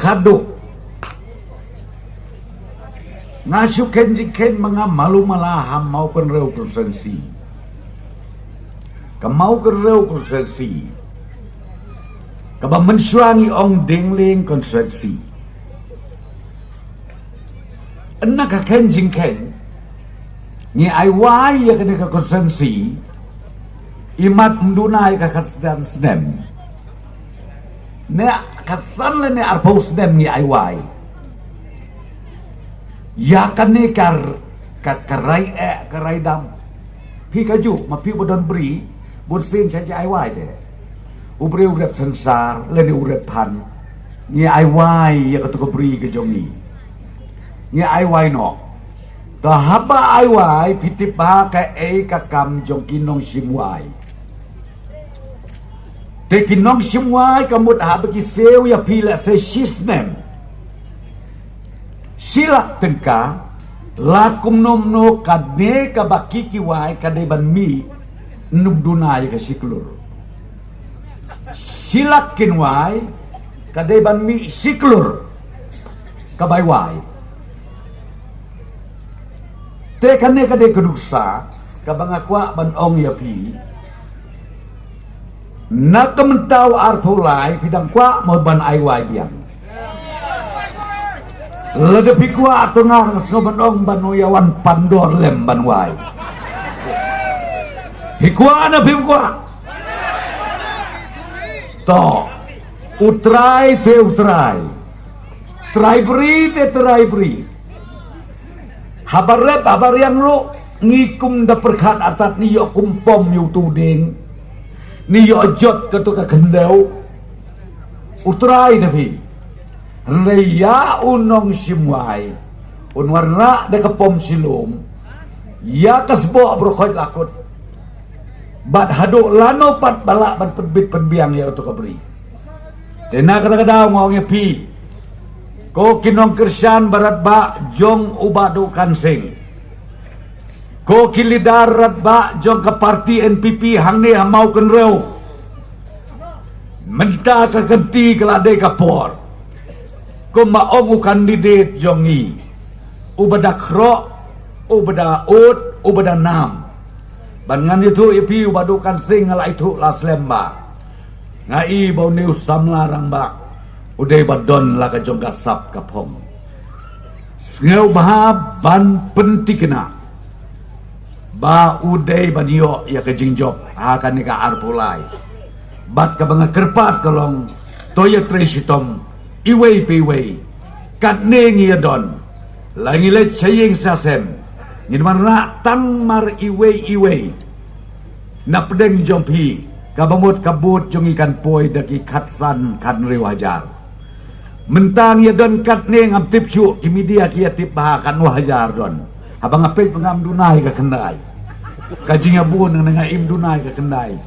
kaduk ngasuh kenjiken mga malu malaham mau penreu konsensi kemau kereu konsensi kaba mensuangi ong dingling konsensi enak ka kenjingken ni ai wai ya kena ka konsensi imat mendunai ka kasdan snem ne kasan le ne arpau snem ni ai wai ya kan ni karai dam pi kaju ma pi bodon beri bud sin saja ai wai de ubri urep sensar le ni urep pan ni ai wai ya katu ko beri ke jongi ni ai wai no ka haba ai wai pitip ba ka ka kam jong kinong simwai te kinong simwai kamut ha bagi seu ya pi la se shisnem silak tengka lakum nomno kadne ka baki kiwai kade ban mi num dunai ka siklur silak kinwai kade ban mi siklur ka baiwai te kane kade keduksa ka bangakwa ban ong ya pi nak kementau arpulai pidang kwa mau ban aiwai biang ledepi kuat tengar ngoban banuyawan pandor lem banwai hikwa na hikwa to utrai te utrai trai beri habar yang lu ngikum da perkat artat niyo kumpom yu tuding niyo jot ketuka kendau utrai tapi Reya unong simwai unwarna de kapom silum ya kasbo brokot lakut bat haduk lano pat balak ban perbit penbiang ya untuk kabri tena kata-kata ngongnya pi ko kinong kersan barat ba jong ubadu kansing ko kilidarat ba jong ke parti NPP hang ni mau kenreu menta ka genti kelade kapor ko maong kandidat jongi ubada kro ubada ut ubada nam bangan itu ipi ubadu kan sing ngala itu las lemba ngai bau new samlarang ba udai badon la ka jong kasap kapom ngeu bah ban pentikna ba udai banio ya ke jingjob akan ni ka arpulai bat ka banga kerpat kalong toya tresitom iway piway kat nengi adon langi le saying sasem ngin marna tang mar iway na pedeng jompi kabamut kabut jong ikan poi daki katsan kan riwajar mentang ya don kat neng am tip su ki media ki tip bah kan wajar don abang apet pengam dunai ka kendai kajinga bun nang im dunai ka kendai